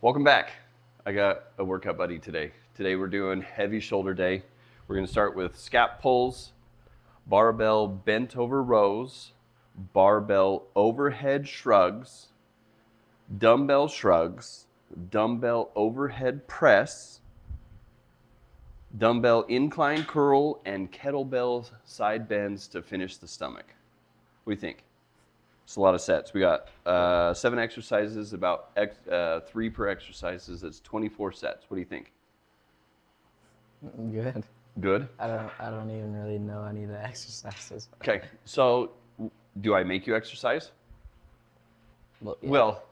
Welcome back. I got a workout buddy today. Today we're doing heavy shoulder day. We're going to start with scap pulls, barbell bent over rows, barbell overhead shrugs, dumbbell shrugs, dumbbell overhead press, dumbbell incline curl, and kettlebell side bends to finish the stomach. What do you think? It's a lot of sets. We got 7 exercises, about 3 per exercises. That's 24 sets. What do you think? Good. Good? I don't even really know any of the exercises. Okay. So, do I make you exercise? Well, yeah. Well,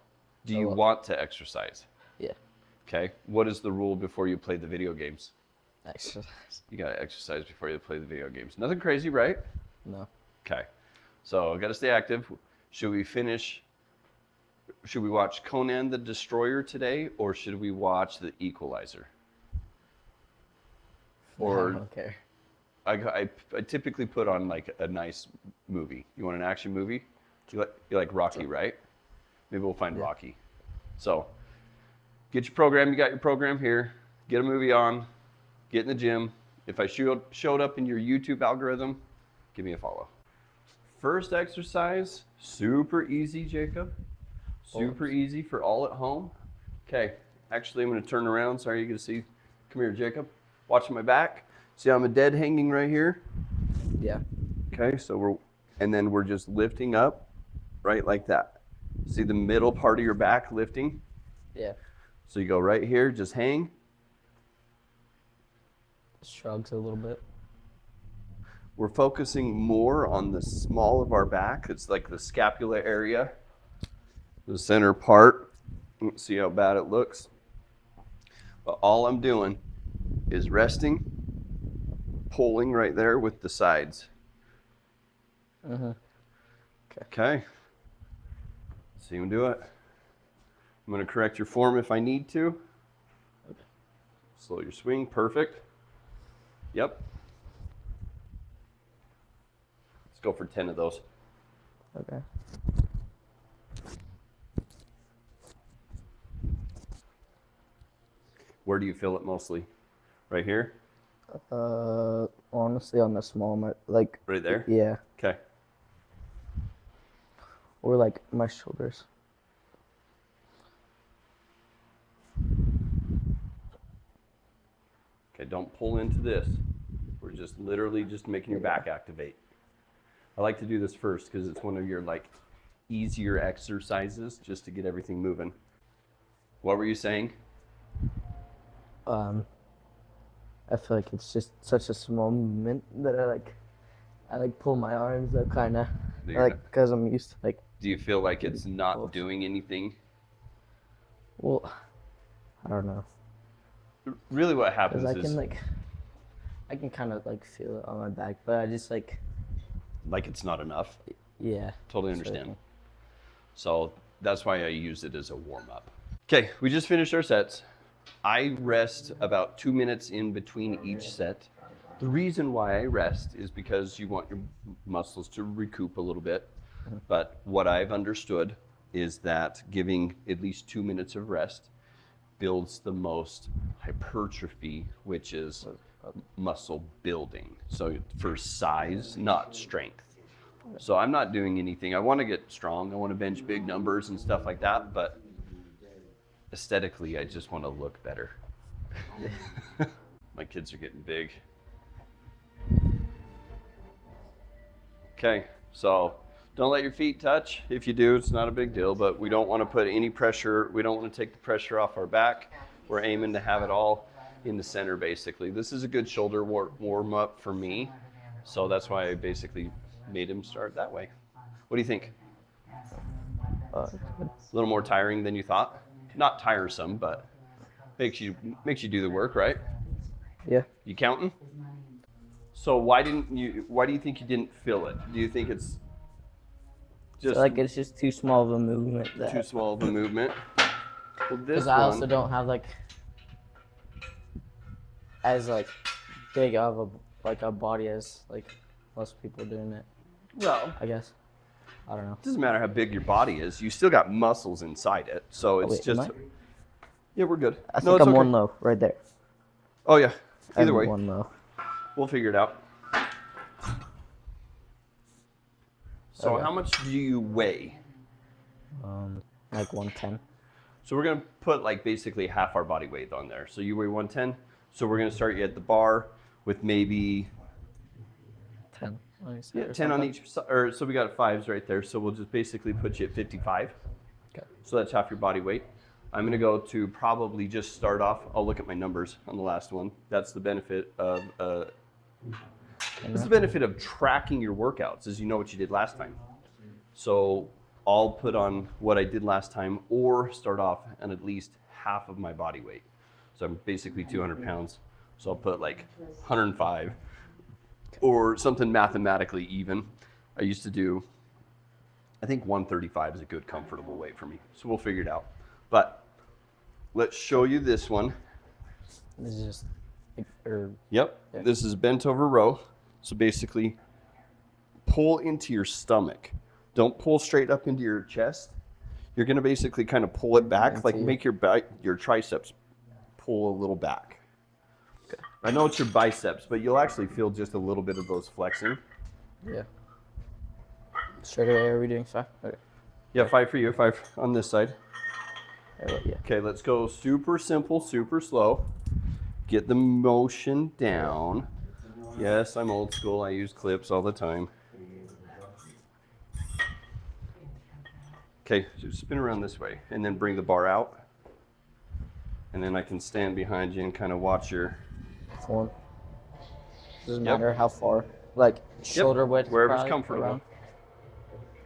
do you want to exercise? Yeah. Okay. What is the rule before you play the video games? Exercise. You got to exercise before you play the video games. Nothing crazy, right? No. Okay. So, I got to stay active. Should we watch Conan the Destroyer today, or should we watch The Equalizer? Or I don't care. I typically put on like a nice movie. You want an action movie? You like Rocky, right? Maybe we'll find Rocky. So get your program. You got your program here. Get a movie on. Get in the gym. If I showed up in your YouTube algorithm, give me a follow. First exercise, super easy, Jacob. Super easy for all at home. Okay, actually I'm gonna turn around. Sorry, you get to see. Come here, Jacob. Watching my back. See how I'm a dead hanging right here? Yeah. Okay, so we're just lifting up, right like that. See the middle part of your back lifting? Yeah. So you go right here, just hang. Shrugs a little bit. We're focusing more on the small of our back. It's like the scapular area, the center part. Let's see how bad it looks. But all I'm doing is resting, pulling right there with the sides. Okay. See him do it. I'm going to correct your form if I need to. Okay. Slow your swing. Perfect. Yep. Let's go for 10 of those. Okay. Where do you feel it mostly? Right here? Honestly, on the small, like. Right there? Yeah. Okay. Or like my shoulders. Okay, don't pull into this. We're just literally just making your back activate. I like to do this first because it's one of your like easier exercises just to get everything moving. What were you saying? I feel like it's just such a small movement that I pull my arms up kind of, because I'm used to like. Do you feel like it's not doing anything? Well, I don't know. Really what happens is I can kind of like feel it on my back, but I just like it's not enough. Yeah. Totally understand. So that's why I use it as a warm-up. Okay, we just finished our sets. I rest about 2 minutes in between each set. The reason why I rest is because you want your muscles to recoup a little bit. But what I've understood is that giving at least 2 minutes of rest builds the most hypertrophy, which is muscle building. So for size, not strength. So I'm not doing anything. I want to get strong. I want to bench big numbers and stuff like that. But aesthetically, I just want to look better. My kids are getting big. Okay, so don't let your feet touch. If you do, it's not a big deal, but we don't want to put any pressure. We don't want to take the pressure off our back. We're aiming to have it all in the center, basically. This is a good shoulder warm-up for me, so that's why I basically made him start that way. What do you think? A little more tiring than you thought? Not tiresome, but makes you do the work, right? Yeah. You counting? So why do you think you didn't feel it? Do you think it's just like it's just too small of a movement? Too small of a movement? Well, this because I also don't have like as like big of a body as like most people doing it. Well, I guess. I don't know. It doesn't matter how big your body is. You still got muscles inside it. So it's Yeah, we're good. I think I'm one low right there. Oh yeah. Either I'm way, one low. we'll figure it out. So Okay. how much do you weigh? Like 110. So we're gonna put like basically half our body weight on there. So you weigh 110. So we're gonna start you at the bar with maybe 10. Yeah, 10 on each side. Or so we got fives right there. So we'll just basically put you at 55. Okay. So that's half your body weight. I'm gonna go to probably just start off. I'll look at my numbers on the last one. That's the benefit of tracking your workouts, is you know what you did last time. So I'll put on what I did last time or start off on at least half of my body weight. So I'm basically 200 pounds. So I'll put like 105 or something mathematically even. I used to do, I think 135 is a good comfortable weight for me. So we'll figure it out. But let's show you this one. This is just, Yep, yeah. This is bent over row. So basically pull into your stomach. Don't pull straight up into your chest. You're gonna basically kind of pull it back, like make your triceps pull a little back. Okay. I know it's your biceps, but you'll actually feel just a little bit of those flexing. Yeah. Straight away, are we doing 5? Okay. Yeah, 5 for you, 5 on this side. Yeah. Okay, let's go super simple, super slow. Get the motion down. Yes, I'm old school. I use clips all the time. Okay, so spin around this way and then bring the bar out. And then I can stand behind you and kind of watch your form. Doesn't matter how far. Like shoulder width. Wherever's comfortable. Around.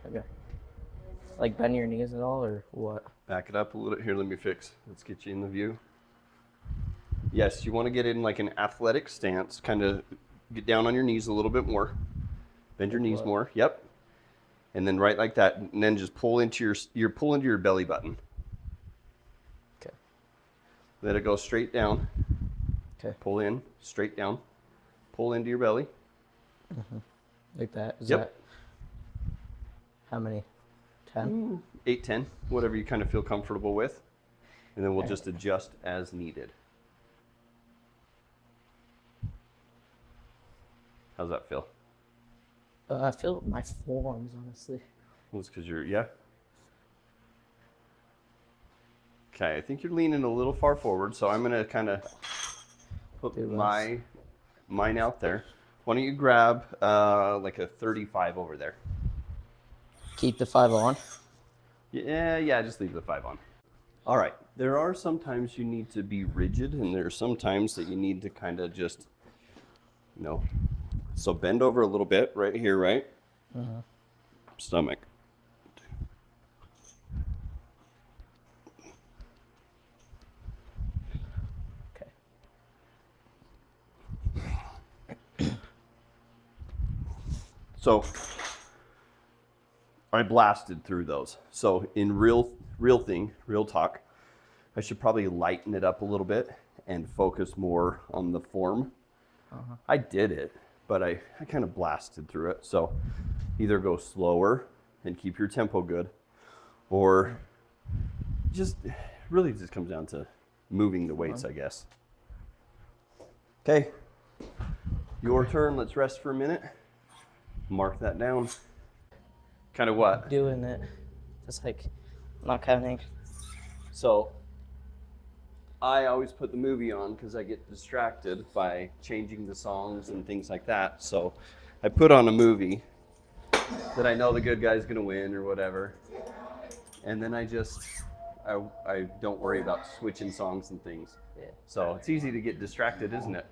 Okay. Like bend your knees at all or what? Back it up a little. Here, let me fix. Let's get you in the view. Yes, you want to get in like an athletic stance. Kind of get down on your knees a little bit more. Bend your knees more. Yep. And then right like that. And then just pull into your belly button. Okay. Let it go straight down. Okay. Pull in, straight down. Pull into your belly. Mm-hmm. Like that? Is yep. That how many? 10? 8, 10, whatever you kind of feel comfortable with. And then we'll just adjust as needed. How's that feel? I feel my forearms, honestly. Well, it's because yeah. Okay, I think you're leaning a little far forward, so I'm gonna kind of put mine out there. Why don't you grab like a 35 over there? Keep the 5 on? Yeah, just leave the 5 on. All right, there are sometimes you need to be rigid, and there are some times that you need to kind of just, so bend over a little bit right here, right? Uh-huh. Stomach. Okay. So I blasted through those. So in real talk, I should probably lighten it up a little bit and focus more on the form. Uh-huh. I did it, but I kind of blasted through it. So either go slower and keep your tempo good, or really just comes down to moving the weights, I guess. Okay, your turn. Let's rest for a minute. Mark that down. Kind of what? Doing it. Just like not counting. So I always put the movie on because I get distracted by changing the songs and things like that. So I put on a movie that I know the good guy's gonna win or whatever. And then I don't worry about switching songs and things. Yeah. So it's easy to get distracted, isn't it?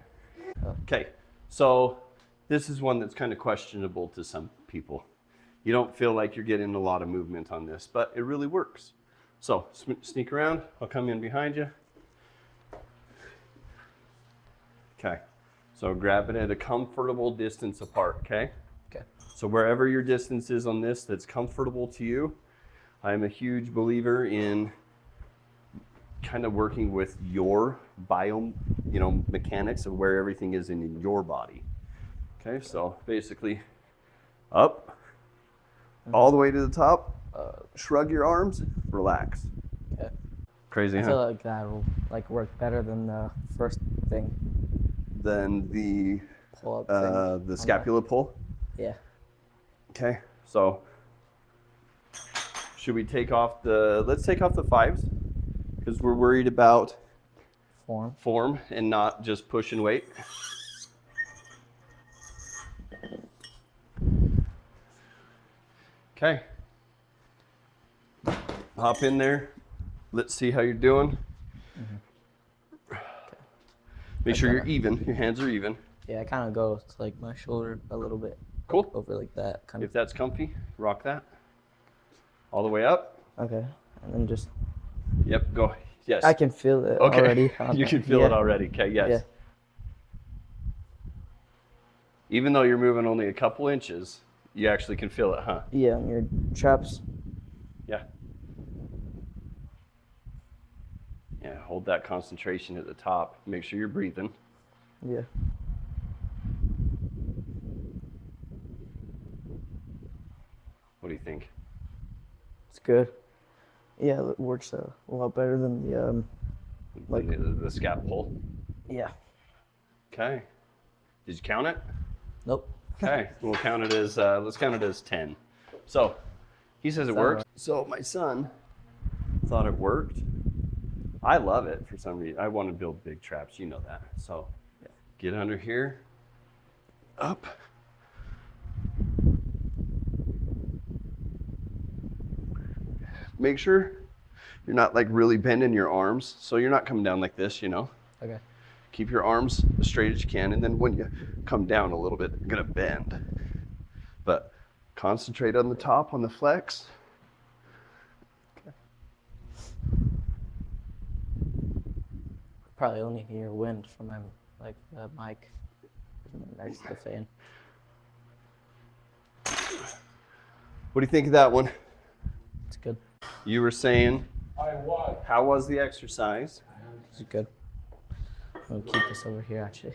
Okay, so this is one that's kind of questionable to some people. You don't feel like you're getting a lot of movement on this, but it really works. So sneak around, I'll come in behind you. Okay, so grab it at a comfortable distance apart, okay? Okay. So wherever your distance is on this that's comfortable to you, I'm a huge believer in kind of working with your mechanics of where everything is in your body. Okay, so basically up, all the way to the top, shrug your arms, relax. Okay. Crazy, I huh? feel like that'll like work better than the first thing. Then the Pull up thing. the scapula pull. Yeah. Okay, so should we take off let's take off the 5s because we're worried about form and not just push and weight. Okay. Hop in there. Let's see how you're doing. Make sure you're even. Your hands are even. Yeah, I kind of go to like my shoulder a little bit. Cool. Over like that kind If that's comfy, rock that. All the way up. Okay, and then just. Yep, go. Yes. I can feel it okay. already. You can feel it already. Okay, yes. Yeah. Even though you're moving only a couple inches, you actually can feel it, huh? Yeah, on your traps. Yeah. Yeah, hold that concentration at the top. Make sure you're breathing. Yeah. What do you think? It's good. Yeah, it works a lot better than the Like the scap pull. Yeah. Okay. Did you count it? Nope. Okay, we'll count it as let's count it as 10. So he says it works. So my son thought it worked. I love it for some reason. I want to build big traps, you know that. So get under here, up. Make sure you're not like really bending your arms. So you're not coming down like this, you know. Okay. Keep your arms as straight as you can, and then when you come down a little bit, you're gonna bend. But concentrate on the top, on the flex. Okay. Probably only hear wind from my like the mic. That's the fan. What do you think of that one? It's good. You were saying, what? how was the exercise? It's good. I'm gonna keep this over here actually.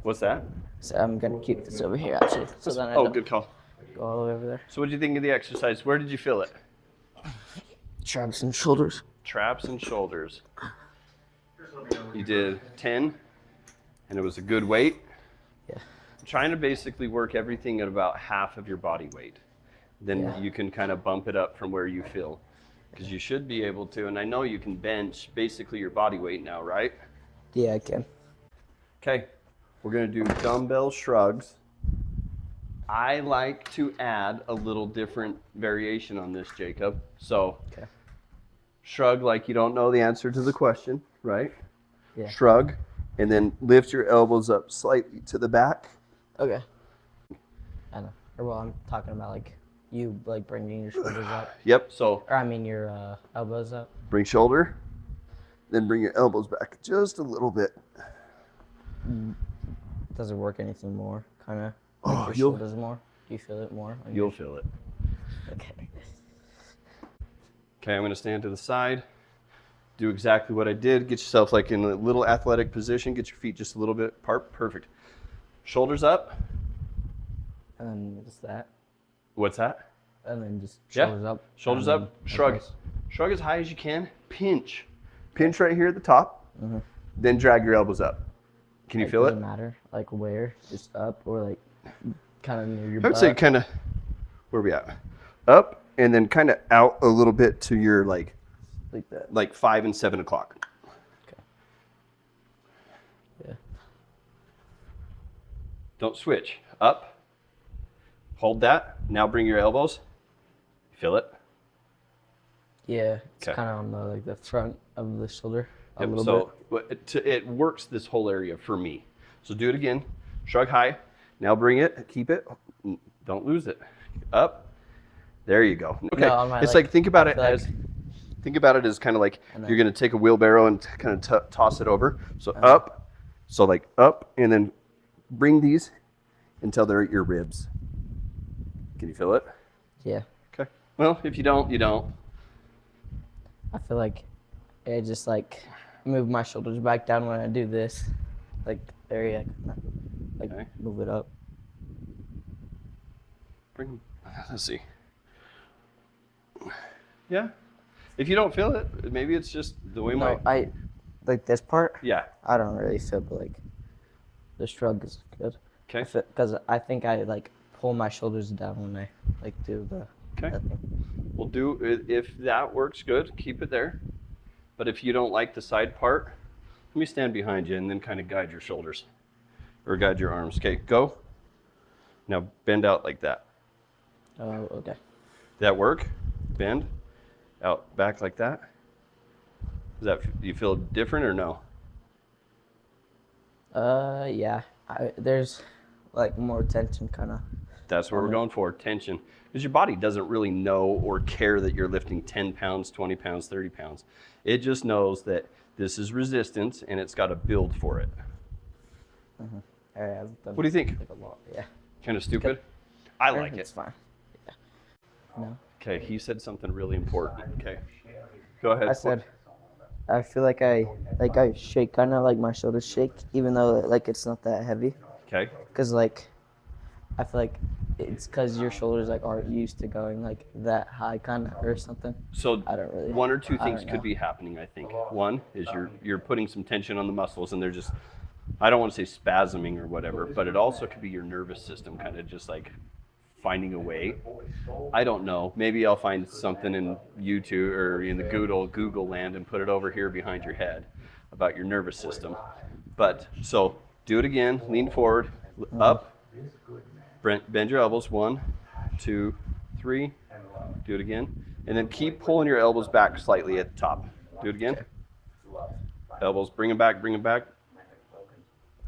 What's that? So I'm gonna keep this over here actually. So then I Oh, don't good call. go all the way over there. So what did you think of the exercise? Where did you feel it? Traps and shoulders. Traps and shoulders. You did 10, and it was a good weight. Yeah. I'm trying to basically work everything at about half of your body weight. Then you can kind of bump it up from where you feel. Because you should be able to, and I know you can bench basically your body weight now, right? Yeah, I can. Okay, we're gonna do dumbbell shrugs. I like to add a little different variation on this, Jacob. So, shrug like you don't know the answer to the question, right? Yeah. Shrug, and then lift your elbows up slightly to the back. Okay. I know. Or well, I'm talking about like you like bringing your shoulders up. Yep, so Or I mean your elbows up. bring shoulder, then bring your elbows back just a little bit. Does it work anything more? Kind of. Oh, Like your shoulders more? Do you feel it more? You'll feel it. Okay. Okay, I'm gonna stand to the side. Do exactly what I did. Get yourself like in a little athletic position. Get your feet just a little bit apart. Perfect. Shoulders up. And then just that. What's that? And then just shoulders up. Shoulders and up. then Shrug. like this. Shrug as high as you can. Pinch. Pinch right here at the top. Then drag your elbows up. Can you Like, feel does it? matter like where? Just up or like kind of near your I butt? would say kind of, where are we at? Up and then kind of out a little bit to your like that. like 5 and 7 o'clock. Okay. Yeah. Don't switch. Up. Hold that. Now bring your elbows. Feel it? Yeah. It's Okay. kind of on the like the front of the shoulder a Yep, little so bit. it works this whole area for me. So do it again. Shrug high. Now bring it. Keep it. Don't lose it. Up. There you go. Okay. No, on my, it's like, like think about I it feel as kind of like And then- you're going to take a wheelbarrow and kind of toss it over. So up. So like up and then bring these until they're at your ribs. Can you feel it? Yeah. Okay. Well, if you don't, you don't. I feel like I just like move my shoulders back down when I do this. Like area. Like Okay. move it up. Let's see. Yeah. If you don't feel it, maybe it's just the way No, I like this part. Yeah. I don't really feel, but like the shrug is good. Okay. Because I think I like pull my shoulders down when I like do the that thing. We'll do, if that works good, keep it there. But if you don't like the side part, let me stand behind you and then kind of guide your shoulders or guide your arms. Okay, go. Now bend out like that. Oh, okay. That work? Bend out back like that. Does that, do you feel different or no? Yeah. There's like more tension kind of. That's what we're going for, tension. Because your body doesn't really know or care that you're lifting 10 pounds, 20 pounds, 30 pounds. It just knows that this is resistance and it's got to build for it. What do you think? Like a lot, yeah. Kind of stupid? I like it. It's fine. Yeah. No. Okay, he said something really important. Okay, go ahead. I said, I feel like I shake, kind of like my shoulders shake, even though like it's not that heavy. Okay. Because like, I feel like it's because your shoulders like aren't used to going like that high, kind of, or something. So I don't really. one or two things could be happening, I think. One is you're putting some tension on the muscles and they're just, I don't want to say spasming or whatever, but it also could be your nervous system kind of just like finding a way. I don't know. Maybe I'll find something in YouTube or in the good old Google land and put it over here behind your head about your nervous system. But so do it again. Lean forward, up, bend your elbows. 1, 2, 3. Do it again. And then keep pulling your elbows back slightly at the top. Do it again. Elbows, bring them back, bring them back.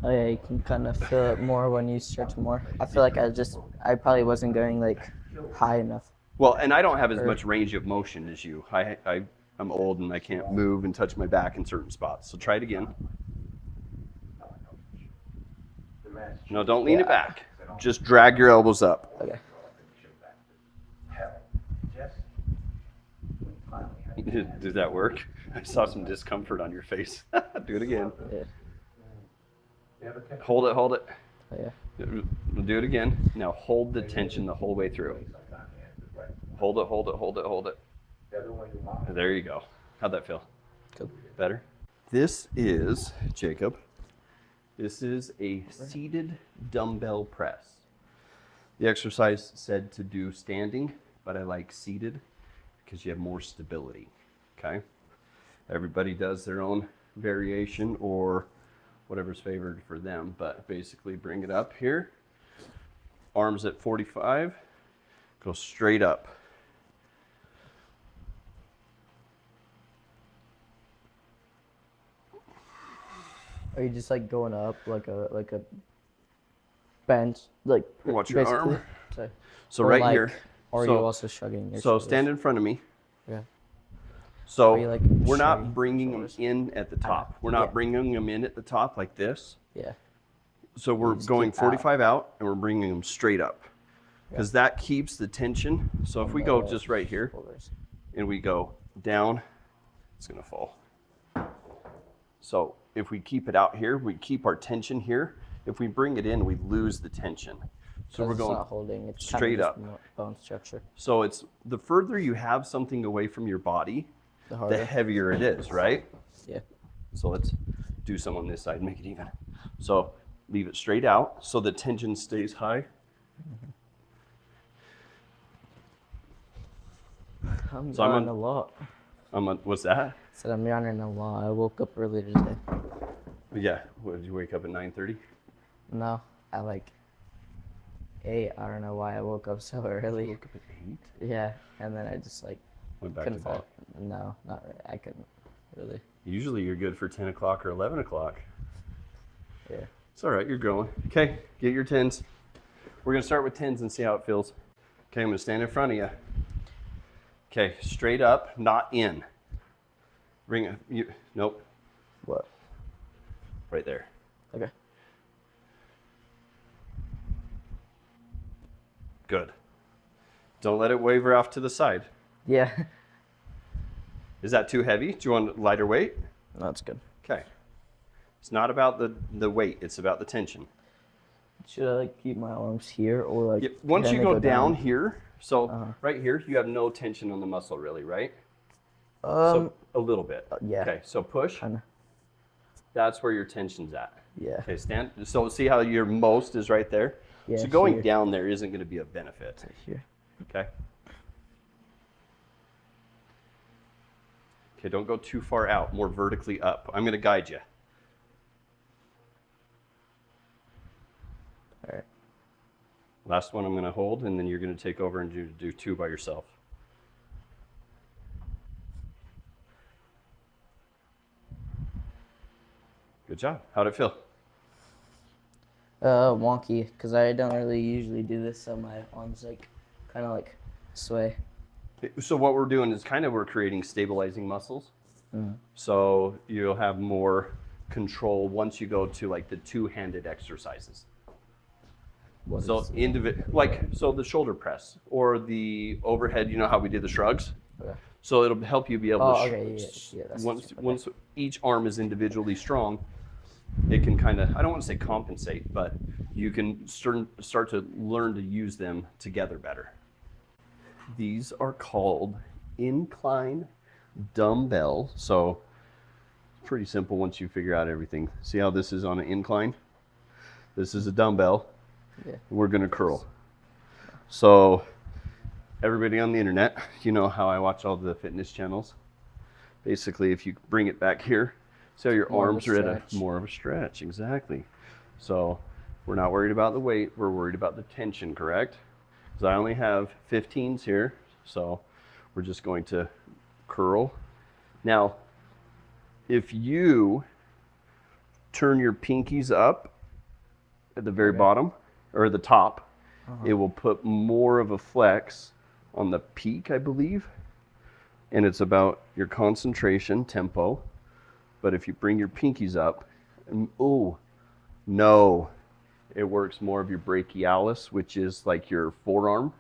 Oh yeah, you can kind of feel it more when you stretch more. I feel like I probably wasn't going like high enough. Well, and I don't have as much range of motion as you. I'm old and I can't move and touch my back in certain spots. So try it again. No, don't lean it back. Just drag your elbows up. Okay. Did that work? I saw some discomfort on your face. Do it again. Yeah. Hold it, hold it. Oh, yeah. We'll do it again. Now hold the tension the whole way through. Hold it, hold it, hold it, hold it. There you go. How'd that feel? Cool. Better? This is, Jacob, this is a seated dumbbell press. The exercise said to do standing, but I like seated because you have more stability, okay? Everybody does their own variation or whatever's favored for them, but basically bring it up here. Arms at 45, go straight up. Are you just like going up like a bench, like Watch your basically? arm. So Or right like, here. Or are So- you also shrugging your So shoulders? stand in front of me. Yeah. So Are you, like, we're not shrugging bringing your them shoulders? in at the top. We're not Yeah. bringing them in at the top like this. Yeah. So we're just going keep 45 out and we're bringing them straight up because that keeps the tension. So if we go just right here Shoulders. and we go down, it's going to fall. So if we keep it out here, we keep our tension here. If we bring it in, we lose the tension. So we're It's going not holding. It's straight kind of up. just more bone structure. So it's the further you have something away from your body, The the harder. heavier it is, right? Yeah. So let's do some on this side and make it even. So leave it straight out so the tension stays high. I'm So I'm yawning on- a lot. What's that? I said I'm yawning a lot. I woke up earlier today. Yeah. What, did you wake up at 9:30? No, I like 8. I don't know why I woke up so early. Woke up at 8? Yeah, and then I just like Went back to couldn't bed. fall. No, not really. I couldn't really. Usually you're good for 10 o'clock or 11 o'clock. Yeah. It's all right, you're growing. Okay, get your 10s. We're gonna start with 10s and see how it feels. Okay, I'm gonna stand in front of you. Okay, straight up, not in. Bring it, nope, What? right there. Okay. Good. Don't let it waver off to the side. Yeah. Is that too heavy? Do you want lighter weight? No, it's good. Okay. It's not about the weight, it's about the tension. Should I like keep my arms here or like? Yeah, once you kinda go down here, so Uh-huh. right here, you have no tension on the muscle really, right? So a little bit. Yeah. Okay, so push. Kinda. That's where your tension's at. Yeah. Okay, stand. So see how your most is right there? Yeah, so going here. down there isn't going to be a benefit. Here. Okay. Okay, don't go too far out, more vertically up. I'm going to guide you. All right. Last one I'm going to hold, and then you're going to take over and do 2 by yourself. Good job. How'd it feel? Wonky, because I don't really usually do this, so my arms like kind of like sway. So what we're doing is we're creating stabilizing muscles. So you'll have more control once you go to like the 2-handed exercises. So the shoulder press or the overhead, you know how we did the shrugs? Okay. So it'll help you be able to, okay, yeah, that's once each arm is individually strong, it can I don't want to say compensate, but you can start to learn to use them together better. These are called incline dumbbell. So it's pretty simple once you figure out everything. See how this is on an incline? This is a dumbbell. Yeah. We're going to curl. So everybody on the internet, you know how I watch all the fitness channels. Basically, if you bring it back here, see how your arms are at more of a stretch. Exactly. So we're not worried about the weight. We're worried about the tension, correct? Because I only have 15s here. So we're just going to curl. Now, if you turn your pinkies up at the very bottom or the top, it will put more of a flex on the peak, I believe. And it's about your concentration, tempo. But if you bring your pinkies up, it works more of your brachialis, which is like your forearm,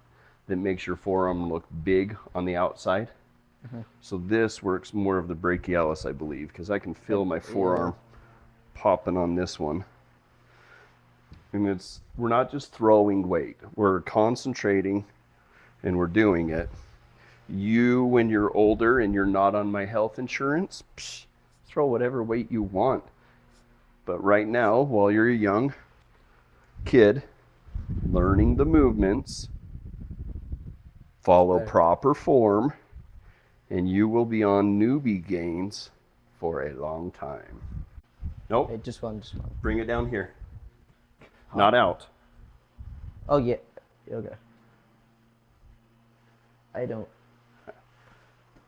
that makes your forearm look big on the outside. So this works more of the brachialis, I believe, because I can feel my forearm popping on this one. And we're not just throwing weight, we're concentrating and we're doing it. You, when you're older and you're not on my health insurance, throw whatever weight you want. But right now, while you're a young kid, learning the movements, follow proper form, and you will be on newbie gains for a long time. Nope. Hey, just one. Bring it down here. Not out. Oh, yeah. Okay. I don't.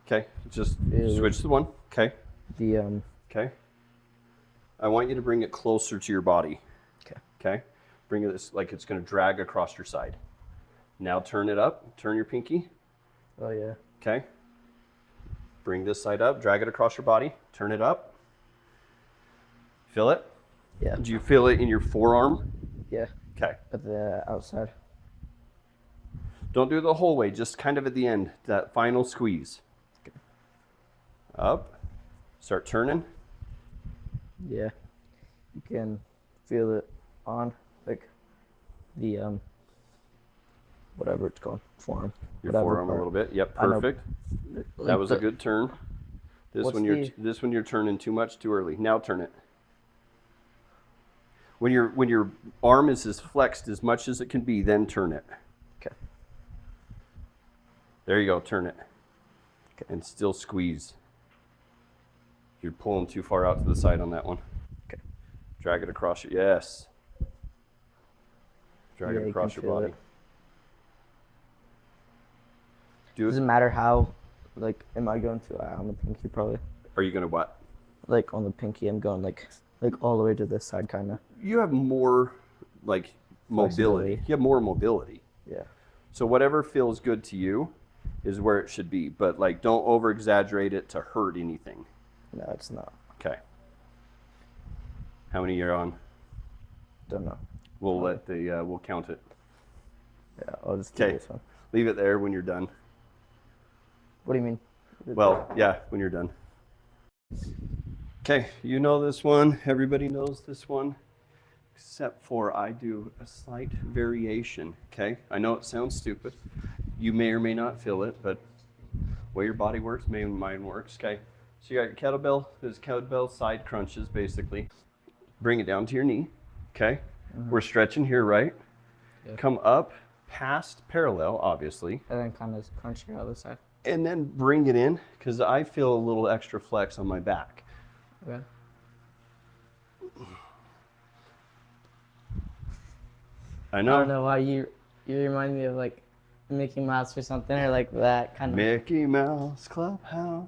Okay, just switch to one. Okay. Okay. I want you to bring it closer to your body. Okay. Okay. Bring it like it's going to drag across your side. Now turn it up. Turn your pinky. Oh, yeah. Okay. Bring this side up. Drag it across your body. Turn it up. Feel it? Yeah. Do you feel it in your forearm? Yeah. Okay. At the outside. Don't do it the whole way. Just kind of at the end. That final squeeze. Okay. Up. Start turning. Yeah. You can feel it on like the whatever it's called, forearm. Your forearm a little bit. Yep, perfect. Like that was a good turn. This one you're turning too much too early. Now turn it. When your arm is as flexed as much as it can be, then turn it. Okay. There you go, turn it. Okay. And still squeeze. You're pulling too far out to the side on that one. Okay. Drag it across your, yes. Drag it across your body. Doesn't matter how, like, am I going to on the pinky probably? Are you gonna what? Like on the pinky, I'm going like all the way to this side, kind of. You have more like mobility. You have more mobility. Yeah. So whatever feels good to you is where it should be, but like don't over exaggerate it to hurt anything. No, it's not. Okay. How many you're on? Don't know. We'll let the we'll count it. Yeah, I'll just do this one. Leave it there when you're done. What do you mean? Well, yeah, when you're done. Okay, you know this one. Everybody knows this one, except for I do a slight variation. Okay, I know it sounds stupid. You may or may not feel it, but way your body works, maybe mine works. Okay, so you got your kettlebell. There's kettlebell side crunches, basically. Bring it down to your knee. Okay, we're stretching here, right? Yep. Come up past parallel, obviously. And then kind of crunch your other side. And then bring it in, because I feel a little extra flex on my back. Okay. I know. I don't know why you remind me of like Mickey Mouse or something, or like that kind of. Mickey Mouse Clubhouse.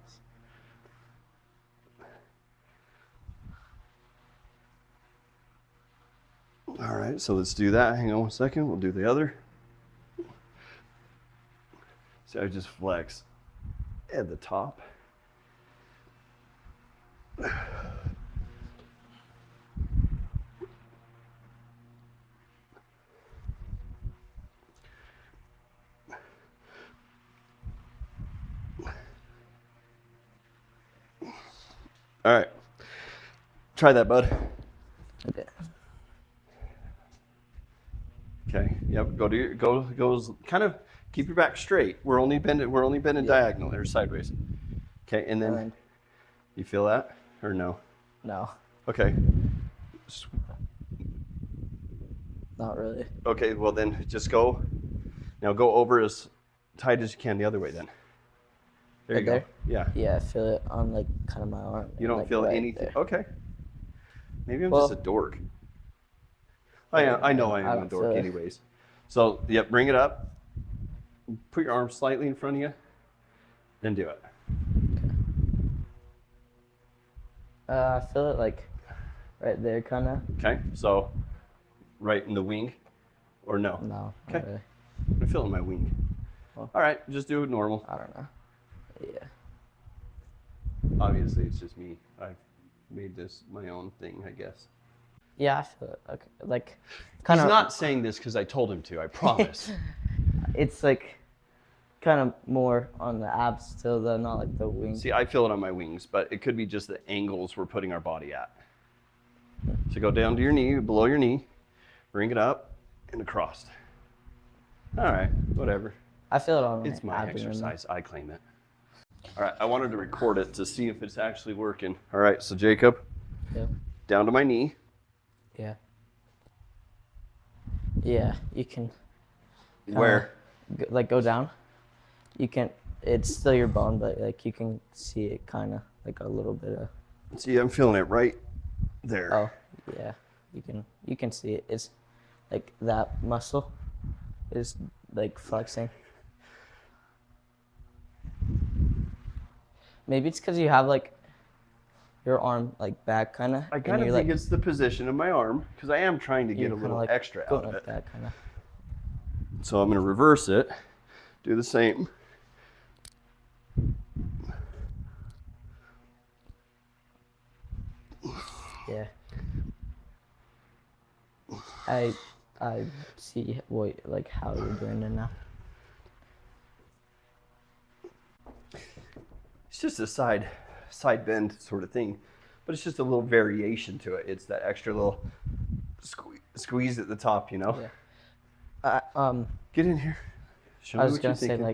All right, so let's do that. Hang on one second. We'll do the other. So I just flex at the top. All right, try that, bud. Okay. Okay. Yep. Goes. Kind of keep your back straight. We're only bending diagonal or sideways. Okay. And then you feel that or no? No. Okay. Not really. Okay. Well then, just go. Now go over as tight as you can the other way. Then. There you go. Yeah. Yeah, I feel it on like kind of my arm. You don't like feel right anything. there. Okay. Maybe I'm just a dork. I know I am a dork anyways. So, yep, bring it up. Put your arm slightly in front of you. Then do it. I feel it like right there, kind of. Okay, so right in the wing or no? No, Okay. not really. I feel it in my wing. Well, all right, just do it normal. I don't know. Yeah. Obviously, it's just me. I've made this my own thing, I guess. Yeah, I feel it. Okay. Like, kind of. He's not saying this because I told him to, I promise. It's like kind of more on the abs still, though, not like the wings. See, I feel it on my wings, but it could be just the angles we're putting our body at. So go down to your knee, below your knee, bring it up and across. All right, whatever. I feel it on It's my abdomen. exercise. I claim it. All right, I wanted to record it to see if it's actually working. All right, so Jacob, Yep. down to my knee. Yeah. Yeah, you can. Where? Like go down. You can. It's still your bone, but like you can see it kind of like a little bit of. See, I'm feeling it right there. Oh, yeah. You can see it. It's like that muscle is like flexing. Maybe it's because you have like your arm like back kind of. I kind of think it's the position of my arm because I am trying to get a little like extra out going of like it. that kind of. So I'm going to reverse it, do the same. Yeah. I see what like how you're doing it now. It's just a side bend sort of thing, but it's just a little variation to it. It's that extra little squeeze at the top, you know? Yeah. Get in here. Show I me was what gonna you're say thinking.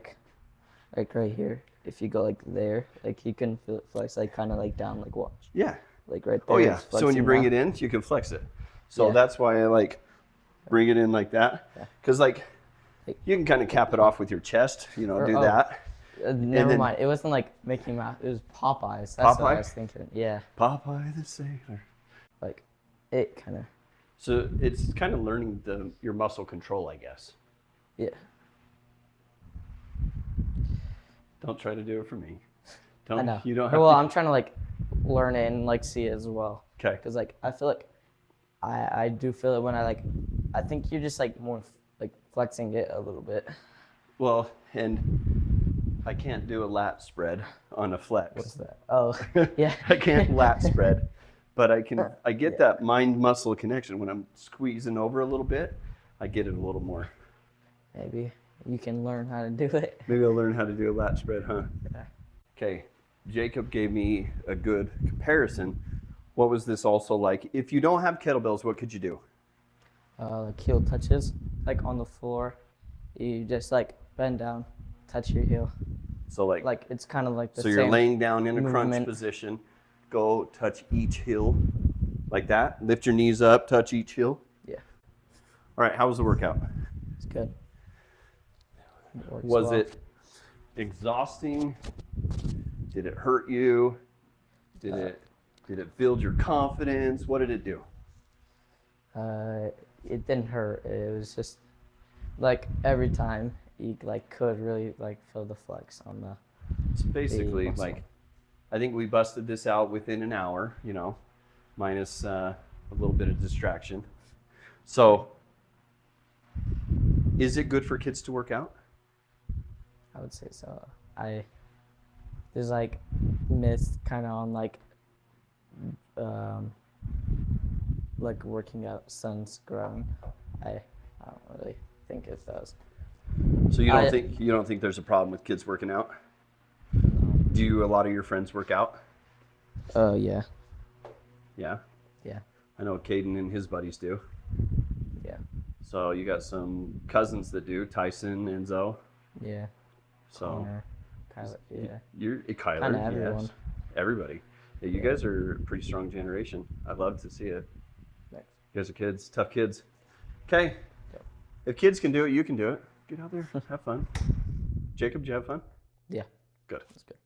like right here. If you go like there, like you can feel it flex like kind of like down, like watch. Yeah. Like right there. Oh yeah. So when you bring it in, you can flex it. So Yeah. that's why I like bring it in like that. Yeah. Because like you can kind of cap it off with your chest, you know, do that. Never then- mind. It wasn't like Mickey Mouse. It was Popeyes. That's what I Popeye? was thinking. Yeah. Popeye the Sailor. Like it kind of. So it's kind of learning your muscle control, I guess. Yeah. Don't try to do it for me. I know. You don't have well, to. I'm trying to like learn it and like see it as well. Okay. Because like I feel like I do feel it when I think you're just like more like flexing it a little bit. Well, and I can't do a lat spread on a flex. What's that? Oh, yeah. I can't lat spread, but I get that mind muscle connection when I'm squeezing over a little bit. I get it a little more. Maybe you can learn how to do it. Maybe I'll learn how to do a lat spread, huh? Yeah. Okay, Jacob gave me a good comparison. What was this also like? If you don't have kettlebells, what could you do? Like heel touches, like on the floor. You just like bend down, touch your heel. So like it's kind of like the so you're same laying down in a crunch movement. position. Go touch each heel like that. Lift your knees up, touch each heel. Yeah. All right, how was the workout? It's good. It Was well. it exhausting? Did it hurt you? Did it build your confidence? What did it do? It didn't hurt. It was just like every time you like could really like feel the flex on the. So basically, muscle. like, I think we busted this out within an hour, you know, minus a little bit of distraction. So, is it good for kids to work out? I would say so. There's like myths kind of on like working out sons growing. I don't really think it does. So you don't think there's a problem with kids working out? Do a lot of your friends work out? Yeah. Yeah. Yeah. I know Caden and his buddies do. Yeah. So you got some cousins that do, Tyson, Enzo. Yeah. So Connor, Kyler, yeah. You're Kyler. Kind of everyone. Yes. Everybody. Yeah, you guys are a pretty strong generation. I'd love to see it. Thanks. You guys are kids, tough kids. Okay. Yep. If kids can do it, you can do it. Get out there, have fun. Jacob, did you have fun? Yeah. Good. That's good.